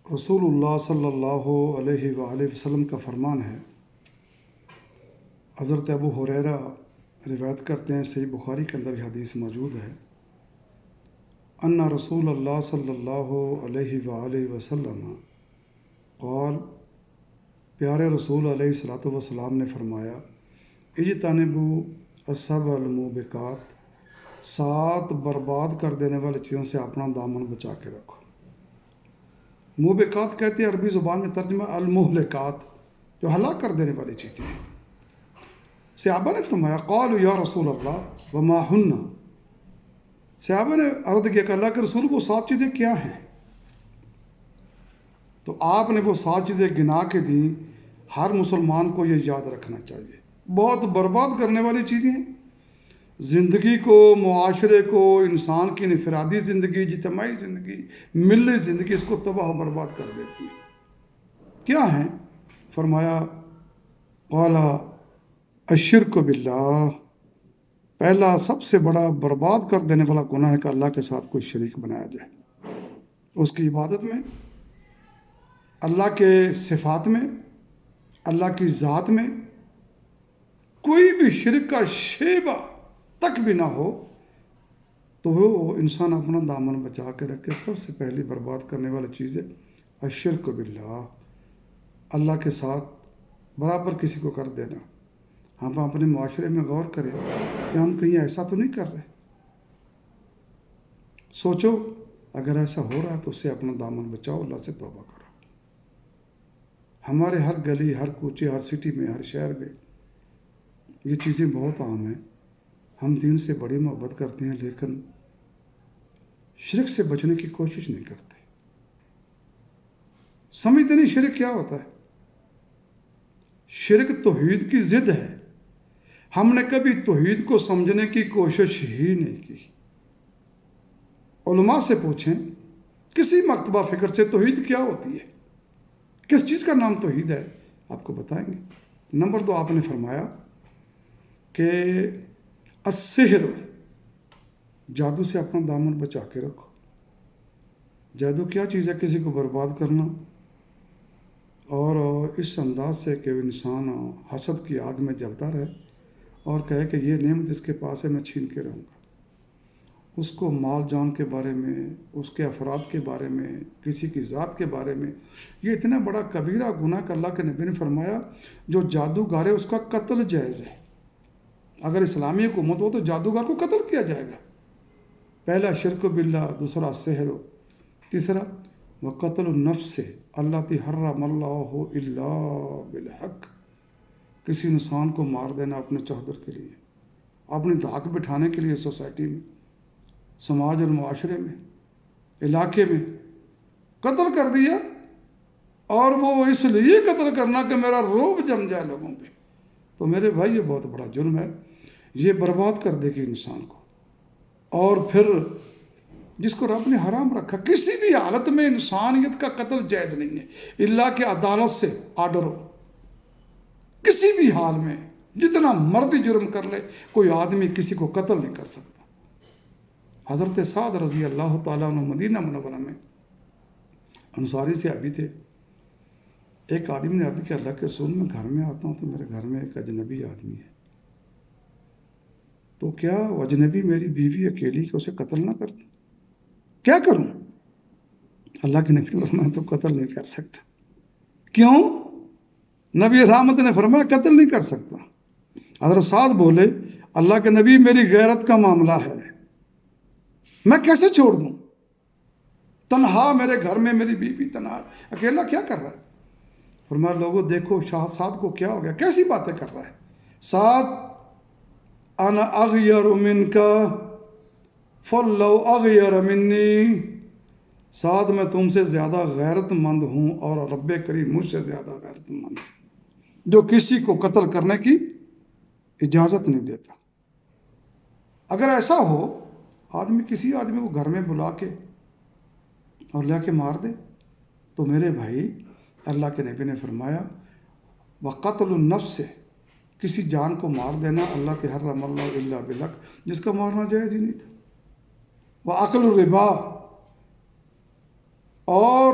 رسول اللہ صلی اللہ علیہ وآلہ وسلم کا فرمان ہے، حضرت ابو ہریرہ روایت کرتے ہیں، صحیح بخاری کے اندر یہ حدیث موجود ہے، ان رسول اللہ صلی اللہ علیہ وآلہ وسلم قال، پیارے رسول علیہ الصلاۃ والسلام نے فرمایا، اجتنبوا السبع الموبقات، 7 برباد کر دینے والی چیزوں سے اپنا دامن بچا کے رکھو۔ موبقات کہتے ہیں عربی زبان میں ترجمہ المہلکات، جو ہلاک کر دینے والی چیزیں ہیں۔ صحابہ نے فرمایا، قالوا یا رسول اللہ وما ہن، صحابہ نے عرض کیا کہ اللہ کے رسول وہ 7 چیزیں کیا ہیں؟ تو آپ نے وہ 7 چیزیں گنا کے دیں۔ ہر مسلمان کو یہ یاد رکھنا چاہیے، بہت برباد کرنے والی چیزیں ہیں، زندگی کو، معاشرے کو، انسان کی انفرادی زندگی، اجتماعی زندگی، ملی زندگی، اس کو تباہ و برباد کر دیتی ہے۔ کیا ہیں؟ فرمایا، قال الشرک باللہ، پہلا سب سے بڑا برباد کر دینے والا گناہ ہے کہ اللہ کے ساتھ کوئی شریک بنایا جائے، اس کی عبادت میں، اللہ کے صفات میں، اللہ کی ذات میں کوئی بھی شرک کا شیبہ تک بھی نہ ہو، تو وہ انسان اپنا دامن بچا کے رکھے۔ سب سے پہلی برباد کرنے والی چیز ہے الشرک باللہ، اللہ کے ساتھ برابر کسی کو کر دینا۔ ہم اپنے معاشرے میں غور کریں کہ ہم کہیں ایسا تو نہیں کر رہے۔ سوچو، اگر ایسا ہو رہا ہے تو اس سے اپنا دامن بچاؤ، اللہ سے توبہ کرو۔ ہمارے ہر گلی، ہر کوچے، ہر سٹی میں، ہر شہر میں یہ چیزیں بہت عام ہیں۔ ہم دین سے بڑی محبت کرتے ہیں، لیکن شرک سے بچنے کی کوشش نہیں کرتے۔ سمجھتے نہیں شرک کیا ہوتا ہے۔ شرک توحید کی ضد ہے۔ ہم نے کبھی توحید کو سمجھنے کی کوشش ہی نہیں کی۔ علماء سے پوچھیں، کسی مرتبہ فکر سے توحید کیا ہوتی ہے، کس چیز کا نام توحید ہے، آپ کو بتائیں گے۔ نمبر 2، آپ نے فرمایا کہ السحر، جادو سے اپنا دامن بچا کے رکھو۔ جادو کیا چیز ہے؟ کسی کو برباد کرنا، اور اس انداز سے کہ انسان حسد کی آگ میں جلتا رہے اور کہے کہ یہ نعمت اس کے پاس ہے، میں چھین کے رہوں گا۔ اس کو مال جان کے بارے میں، اس کے افراد کے بارے میں، کسی کی ذات کے بارے میں، یہ اتنا بڑا کبیرہ گناہ کہ اللہ کے نبی نے فرمایا جو جادوگر ہے اس کا قتل جائز ہے۔ اگر اسلامی حکومت ہو تو جادوگر کو قتل کیا جائے گا۔ پہلا شرک باللہ، دوسرا سحر، تیسرا وقتل النفس التی حرم اللہ الا بالحق، کسی انسان کو مار دینا اپنے چہدر کے لیے، اپنی دھاک بٹھانے کے لیے، سوسائٹی میں، سماج اور معاشرے میں، علاقے میں قتل کر دیا، اور وہ اس لیے قتل کرنا کہ میرا روب جم جائے لوگوں پہ، تو میرے بھائی یہ بہت بڑا جرم ہے، یہ برباد کر دے گی انسان کو۔ اور پھر جس کو رب نے حرام رکھا، کسی بھی حالت میں انسانیت کا قتل جائز نہیں ہے، اللہ کے عدالت سے آرڈر ہو، کسی بھی حال میں جتنا مرضی جرم کر لے، کوئی آدمی کسی کو قتل نہیں کر سکتا۔ حضرت سعد رضی اللہ تعالیٰ عنہ مدینہ منورہ میں انصاری صحابی تھے۔ ایک آدمی نے عرض کیا، اللہ کے رسول، میں گھر میں آتا ہوں تو میرے گھر میں ایک اجنبی آدمی ہے، تو کیا وہ اجنبی میری بیوی اکیلی کہ اسے قتل نہ کر دوں؟ کیا کروں؟ اللہ کے نبی نے فرمایا تو قتل نہیں کر سکتا۔ کیوں؟ نبی رحمت نے فرمایا قتل نہیں کر سکتا۔ حضرت سعد بولے، اللہ کے نبی میری غیرت کا معاملہ ہے، میں کیسے چھوڑ دوں؟ تنہا میرے گھر میں میری بیوی تنہا، اکیلا کیا کر رہا ہے؟ فرمایا لوگوں دیکھو شاہ سعد کو کیا ہو گیا، کیسی باتیں کر رہا ہے؟ سعد انا اغیر منک فلو اغیر منی، سعد میں تم سے زیادہ غیرت مند ہوں اور رب کریم مجھ سے زیادہ غیرت مند ہے، جو کسی کو قتل کرنے کی اجازت نہیں دیتا۔ اگر ایسا ہو، آدمی کسی آدمی کو گھر میں بلا کے اور لے کے مار دے، تو میرے بھائی اللہ کے نبی نے فرمایا وقتل النفس، کسی جان کو مار دینا، اللہ تحرم اللہ الا بالحق، جس کا مارنا جائز ہی نہیں تھا۔ وَأَكْلُ الرِّبَا، اور